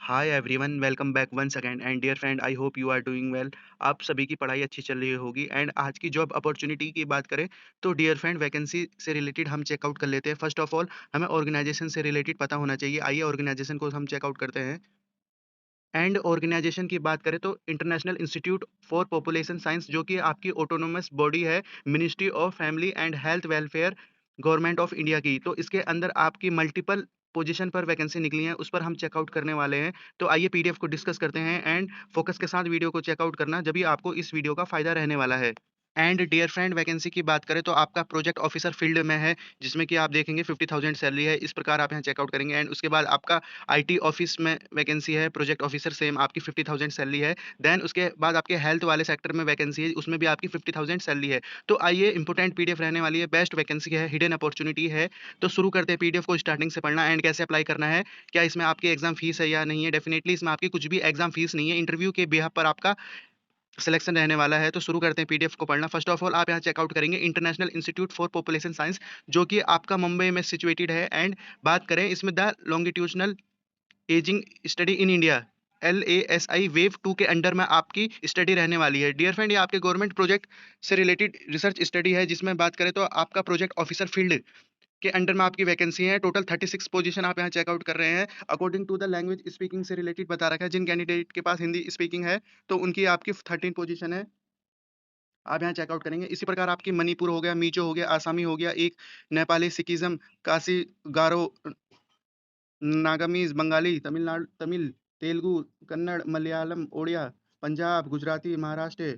Hi everyone, welcome back once again and dear friend, I hope you are doing well. आप सभी की पढ़ाई अच्छी चल रही होगी एंड आज की जॉब अपॉर्चुनिटी की बात करें तो डियर फ्रेंड वैकेंसी से रिलेटेड हम चेकआउट कर लेते हैं। फर्स्ट ऑफ ऑल हमें ऑर्गेनाइजेशन से रिलेटेड पता होना चाहिए। आइए ऑर्गेनाइजेशन को हम चेकआउट करते हैं। एंड ऑर्गेनाइजेशन की बात करें तो international institute for population science, जो कि आपकी ऑटोनोमस बॉडी है, ministry of family and health welfare, government of India की। तो इसके अंदर आपकी मल्टीपल पोजीशन पर वैकेंसी निकली है, उस पर हम चेकआउट करने वाले हैं। तो आइए पीडीएफ को डिस्कस करते हैं एंड फोकस के साथ वीडियो को चेकआउट करना, जब भी आपको इस वीडियो का फायदा रहने वाला है। एंड डियर फ्रेंड वैकेंसी की बात करें तो आपका प्रोजेक्ट ऑफिसर फील्ड में है, जिसमें कि आप देखेंगे 50,000 सैलरी है। इस प्रकार आप यहाँ चेकआउट करेंगे एंड उसके बाद आपका आईटी ऑफिस में वैकेंसी है, प्रोजेक्ट ऑफिसर, सेम आपकी 50,000 सैलरी है। देन उसके बाद आपके हेल्थ वाले सेक्टर में वैकेंसी है, उसमें भी आपकी 50,000 सैलरी है। तो आइए इंपॉर्टेंट पीडीएफ रहने वाली है, बेस्ट वैकेंसी है, हिडन अपॉर्चुनिटी है। तो शुरू करते हैं पीडीएफ को स्टार्टिंग से पढ़ना एंड कैसे अप्लाई करना है। क्या इसमें आपकी एग्जाम फीस है या नहीं है? डेफिनेटली इसमें आपकी कुछ भी एग्जाम फीस नहीं है, इंटरव्यू के बिहाफ पर आपका सिलेक्शन रहने वाला है। तो शुरू करते हैं पीडीएफ को पढ़ना। फर्स्ट ऑफ ऑल आप यहाँ चेकआउट करेंगे international institute for population science, जो कि आपका मुंबई में सिचुएटेड है। एंड बात करें इसमें the longitudinal ageing study in India, LASI wave 2 के अंडर में आपकी स्टडी रहने वाली है। डियर फ्रेंड, ये आपके गवर्नमेंट प्रोजेक्ट से रिलेटेड रिसर्च स्टडी है, जिसमें बात करें तो आपका प्रोजेक्ट ऑफिसर फील्ड के अंडर में आपकी वैकेंसी है। टोटल 36 पोजीशन आप यहाँ चेकआउट कर रहे हैं। According to the language speaking से रिलेटेड बता रखा है, जिन कैंडिडेट के पास हिंदी स्पीकिंग है तो उनकी आपकी 13 पोजीशन है, आप यहाँ चेकआउट करेंगे। इसी प्रकार आपकी मणिपुर हो गया, मिजो हो गया, आसामी हो गया, एक नेपाली, सिखिज्म, काशी, गारो, नागामीज, बंगाली, तमिल, तेलुगु, कन्नड़, मलयालम, ओडिया, पंजाब, गुजराती, महाराष्ट्र,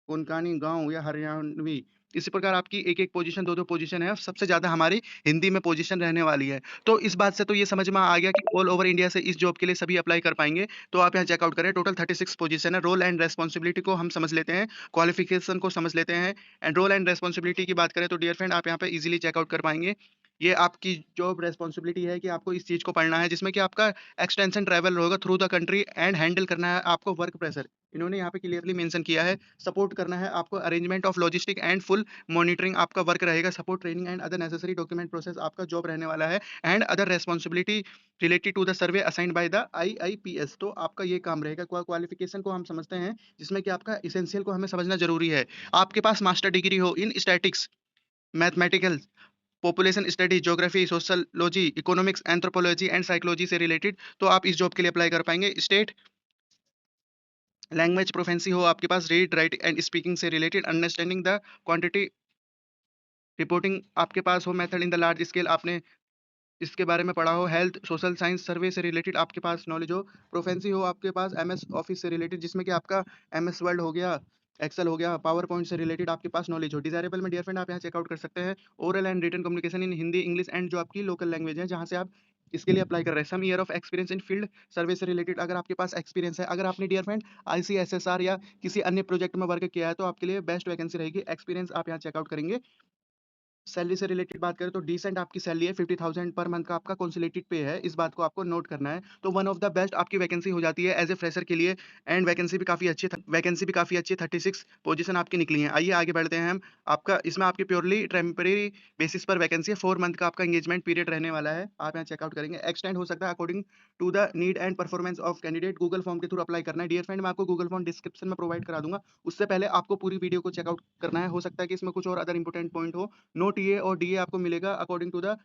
कोंकणी, गाँव या हरियाणवी। इसी प्रकार आपकी एक-एक पोजीशन, 2-2 पोजीशन है। सबसे ज़्यादा हमारी हिंदी में पोजीशन रहने वाली है। तो इस बात से तो ये समझ में आ गया कि ऑल ओवर इंडिया से इस जॉब के लिए सभी अप्लाई कर पाएँगे। तो आप यहाँ चेकआउट करें, टोटल 36 पोजीशन है। रोल एंड रिस्पॉन्सिबिलिटी को हम समझ लेते हैं, क्वालिफिकेशन को समझ लेते हैं। एंड रोल एंड रिस्पॉन्सिबिलिटी की बात करें तो डियर फ्रेंड आप यहाँ पे ईज़िली चेकआउट कर पाएँगे। ये आपकी जॉब रिस्पॉन्सिबिलिटी है कि आपको इस चीज़ को पढ़ना है, जिसमें कि आपका एक्सटेंशन ट्रैवल होगा through the country and handle करना है आपको वर्क प्रेशर। इन्होंने यहाँ पे क्लियरली मेंशन किया है। सपोर्ट करना है आपको arrangement of logistic and full monitoring आपका वर्क रहेगा। Support training and other necessary document process आपका जॉब रहने वाला है। And other responsibility related to the survey assigned by the IIPS। तो आपका ये काम रहेगा। क्वालिफिकेशन को हम समझते हैं, जिसमें कि आपका इसेंशियल को हमें समझना जरूरी है। आपके पास मास्टर डिग्री हो in statistics, mathematical, population study, geography, sociology, economics, anthropology and psychology से रिलेटेड, तो आप इस जॉब के लिए अप्लाई कर पाएंगे। स्टेट लैंग्वेज प्रोफेंसी हो आपके पास, रीड राइटिंग एंड स्पीकिंग से related, understanding the quantity reporting आपके पास हो, method in the large scale आपने इसके बारे में पढ़ा हो, हेल्थ सोशल साइंस सर्वे से रिलेटेड आपके पास नॉलेज हो, प्रोफेंसी हो आपके पास MS ऑफिस से रिलेटेड, जिसमें कि आपका MS वर्ड हो गया, एक्सेल हो गया, पावर पॉइंट से रिलेटेड आपके पास नॉलेज हो। डिजायरेबल में डियर फ्रेंड आप यहाँ चेकआउट कर सकते हैं oral and written communication in Hindi, English and जो आपकी लोकल लैंग्वेज है, जहाँ से आप इसके लिए अप्लाई कर रहे हैं। Some year of experience in field survey से रिलेटेड, अगर आपके पास एक्सपीरियंस है, अगर आपने डियर फ्रेंड ICSSR या किसी अन्य प्रोजेक्ट में वर्क किया है, तो आपके लिए बेस्ट वैकेंसी रहेगी। एक्सपीरियंस आप यहाँ चेकआउट करेंगे। सैलरी से रिलेटेड बात करें तो डिसेंट आपकी सैलरी है, 50,000 पर मंथ का आपका कंसोलिडेटेड पे है, इस बात को आपको नोट करना है। तो वन ऑफ द बेस्ट आपकी वैकेंसी हो जाती है एज ए फ्रेशर के लिए। एंड वैकेंसी भी काफ़ी अच्छी है, 36 पोजीशन आपकी निकली हैं। आइए आगे बढ़ते हैं हम। आपका इसमें आपकी प्योरली टेम्परेरी बेसिस पर वैकेंसी है, 4 मंथ का आपका एंगेजमेंट पीरियड रहने वाला है। आप यहाँ चेकआउट करेंगे। एक्सटेंड हो सकता है according to the need and performance of candidate. Google form के थ्रू अप्लाई करना है। डियर फ्रेंड, मैं आपको गूगल फॉर्म डिस्क्रिप्शन में प्रोवाइड करा दूंगा, उससे पहले आपको पूरी वीडियो को चेकआउट करना है। हो सकता है कि इसमें कुछ और अदर इंपॉर्टेंट पॉइंट हो। नो टीए और डीए आपको मिलेगा अकॉर्डिंग टू द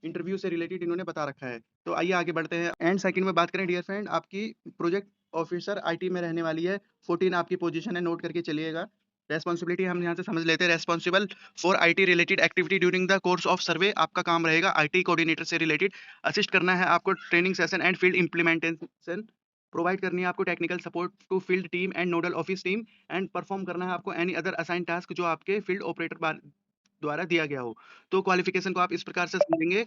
इंटरव्यू से रिलेटेड, इन्होंने बता रखा है। तो आइए आगे बढ़ते हैं। एंड सेकंड में बात करें डियर फ्रेंड, आपकी प्रोजेक्ट ऑफिसर आईटी में रहने वाली है। 14 आपकी पोजीशन है, नोट करके चलिएगा। रेस्पॉन्सिबिलिटी हम यहाँ से समझ लेते हैं। Responsible for IT related activity during the course of survey, आपका काम रहेगा आईटी कोऑर्डिनेटर से रिलेटेड असिस्ट करना है आपको, training session and field implementation provide करनी है आपको, technical support to field team and nodal office team, and perform करना है आपको एनी अदर असाइन टास्क जो आपके फील्ड ऑपरेटर द्वारा दिया गया हो। तो क्वालिफिकेशन को आप इस प्रकार से समझेंगे,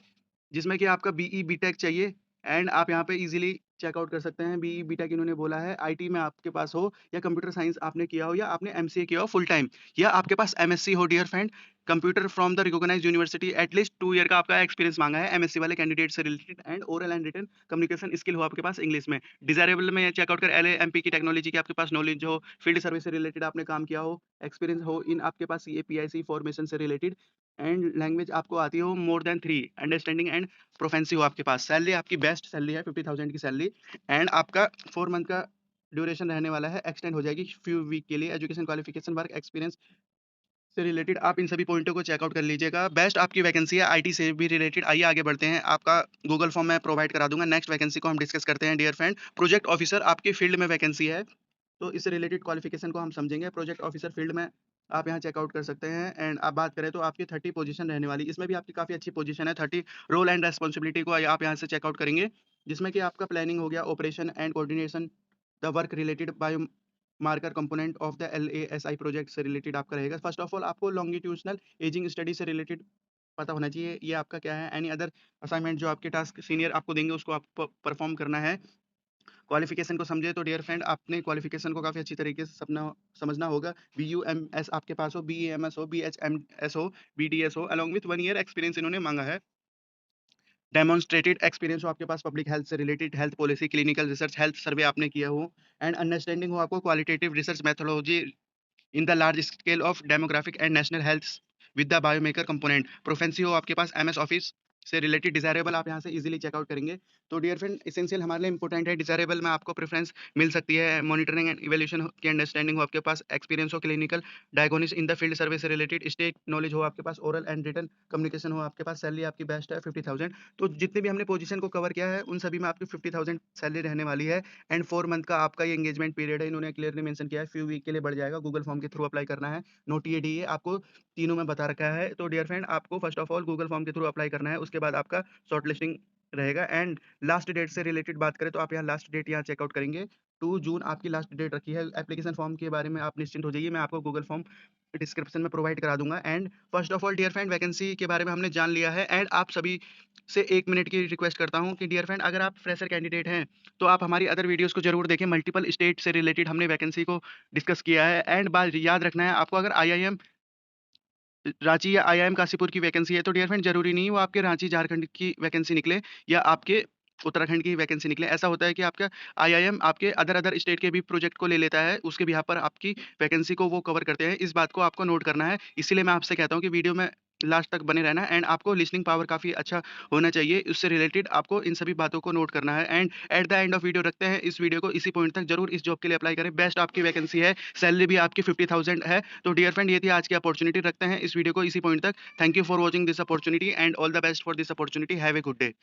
जिसमें कि आपका बीई बीटेक चाहिए। एंड आप यहाँ पे इजीली चेकआउट कर सकते हैं। बीई बीटेक इन्होंने बोला है, आईटी में आपके पास हो या कंप्यूटर साइंस आपने किया हो या आपने एमसीए किया हो फुल टाइम, या आपके पास एमएससी हो dear friend, computer from the recognized university, at least 2 year का आपका एक्सपीरियंस मांगा है एमएससी वाले कैंडिडेट से related. And oral and written communication skill हो आपके पास इंग्लिश में। डिजायरेबल में चेकआउट कर LAMP की टेक्नोलॉजी की आपके पास नॉलेज हो, फील्ड सर्विस से रिलेटेड आपने काम किया हो, एक्सपीरियंस हो इन आपके पास CAPIC फॉर्मेशन से रिलेटेड, एंड लैंग्वेज आपको आती हो more than 3, understanding and proficiency हो आपके पास। सैलरी आपकी बेस्ट सैलरी है, 50,000 की सैलरी। वाली एंड आपका 4 मंथ का ड्यूरेशन रहने वाला है, एक्सटेंड हो जाएगी फ्यू वीक के लिए। एजुकेशन, क्वालिफिकेशन, वर्क एक्सपीरियंस से रिलेटेड आप इन सभी पॉइंटों को चेकआउट कर लीजिएगा। बेस्ट आपकी वैकेंसी है आईटी से भी रिलेटेड। आइए आगे बढ़ते हैं, आपका गूगल फॉर्म मैं प्रोवाइड करा दूंगा। नेक्स्ट वैकेंसी को हम डिस्कस करते हैं डियर फ्रेंड। प्रोजेक्ट ऑफिसर आपके फील्ड में वैकेंसी है, तो इससे रिलेटेड क्वालिफिकेशन को हम समझेंगे। प्रोजेक्ट ऑफिसर फील्ड में आप यहाँ चेकआउट कर सकते हैं एंड आप बात करें तो आपकी 30 पोजीशन रहने वाली, इसमें भी आपकी काफ़ी अच्छी पोजीशन है। 30 रोल एंड रेस्पॉन्सिबिलिटी को आप यहाँ से चेकआउट करेंगे, जिसमें कि आपका प्लानिंग हो गया, operation and coordination, the work related bio marker component of the LASI project से रिलेटेड आपका रहेगा। फर्स्ट ऑफ ऑल आपको लॉन्गिट्यूडनल एजिंग स्टडी से रिलेटेड पता होना चाहिए, ये आपका क्या है। एनी अदर असाइनमेंट जो आपके टास्क सीनियर आपको देंगे उसको आपको परफॉर्म करना है। क्वालिफिकेशन को समझे तो डियर फ्रेंड आपने क्वालिफिकेशन को काफ़ी अच्छी तरीके से समझना होगा। BUMS आपके पास हो, BAMS हो, BHMS हो, BDS हो, अलॉन्ग विथ 1 ईयर एक्सपीरियंस इन्होंने मांगा है। डेमोन्स्ट्रेटेड एक्सपीरियंस हो आपके पास पब्लिक हेल्थ से related, health policy, clinical research, health survey आपने किया हो एंड अंडरस्टैंडिंग हो आपको qualitative research methodology in the large scale of demographic and national health with the biomarker component. Proficiency हो आपके पास MS ऑफिस से रिलेटेड। डिजायरेबल आप यहाँ से इजीली चेकआउट करेंगे। तो डियर फ्रेंड एसेंशियल हमारे लिए इंपॉर्टेंट है। डिजायरेबल में आपको प्रेफरेंस मिल सकती है। मॉनिटरिंग एंड इवैल्यूएशन की अंडरस्टैंडिंग हो आपके पास, एक्सपीरियंस हो clinical diagnosis in the field service से रिलेटेड, स्टेट नॉलेज हो आपके पास, ओरल एंड रिटन कम्युनिकेशन हो आपके पास। सैलरी आपकी बेस्ट है 50,000। तो जितने भी हमने पोजीशन को कवर किया है उन सभी में आपकी 50,000 सैलरी रहने वाली है एंड 4 मंथ का आपका ये एंगेजमेंट पीरियड है। इन्होंने क्लियरली मेंशन किया है, फ्यू वीक के लिए बढ़ जाएगा। गूगल फॉर्म के थ्रू अप्लाई करना है, नो TADA आपको तीनों में बता रखा है। तो डियर फ्रेंड आपको first of all Google form के थ्रू अप्लाई करना है, उसके बाद आपका शॉर्ट लिस्टिंग रहेगा। एंड लास्ट डेट से रिलेटेड बात करें तो आप यहाँ लास्ट डेट यहाँ चेकआउट करेंगे, 2 जून आपकी लास्ट डेट रखी है। एप्लीकेशन फॉर्म के बारे में आप निश्चिंत हो जाइए, मैं आपको गूगल फॉर्म डिस्क्रिप्शन में प्रोवाइड करा दूंगा। And first of all dear friend vacancy के बारे में हमने जान लिया है एंड आप सभी से 1 मिनट की रिक्वेस्ट करता हूं कि डियर फ्रेंड अगर आप फ्रेशर कैंडिडेट हैं तो आप हमारी अदर वीडियोस को जरूर देखें। मल्टीपल स्टेट से रिलेटेड हमने वैकेंसी को डिस्कस किया है एंड बात याद रखना है आपको, अगर IIM रांची या IIM काशीपुर की वैकेंसी है तो डियर फ्रेंड जरूरी नहीं वो आपके रांची झारखंड की वैकेंसी निकले या आपके उत्तराखंड की वैकेंसी निकले। ऐसा होता है कि आपका IIM आपके अदर स्टेट के भी प्रोजेक्ट को ले लेता है, उसके बिहाफ पर आपकी वैकेंसी को वो कवर करते हैं। इस बात को आपको नोट करना है, इसीलिए मैं आपसे कहता हूँ कि वीडियो में लास्ट तक बने रहना एंड आपको लिसनिंग पावर काफ़ी अच्छा होना चाहिए। उससे रिलेटेड आपको इन सभी बातों को नोट करना है and at the end of video रखते हैं इस वीडियो को, इसी पॉइंट तक जरूर इस जॉब के लिए अप्लाई करें। बेस्ट आपकी वैकेंसी है, सैलरी भी आपकी 50,000 है। तो डियर फ्रेंड ये थी आज की अपॉर्चुनिटी, रखते हैं इस वीडियो को इसी पॉइंट तक। Thank you for watching this opportunity and all the best for this opportunity. Have a good day.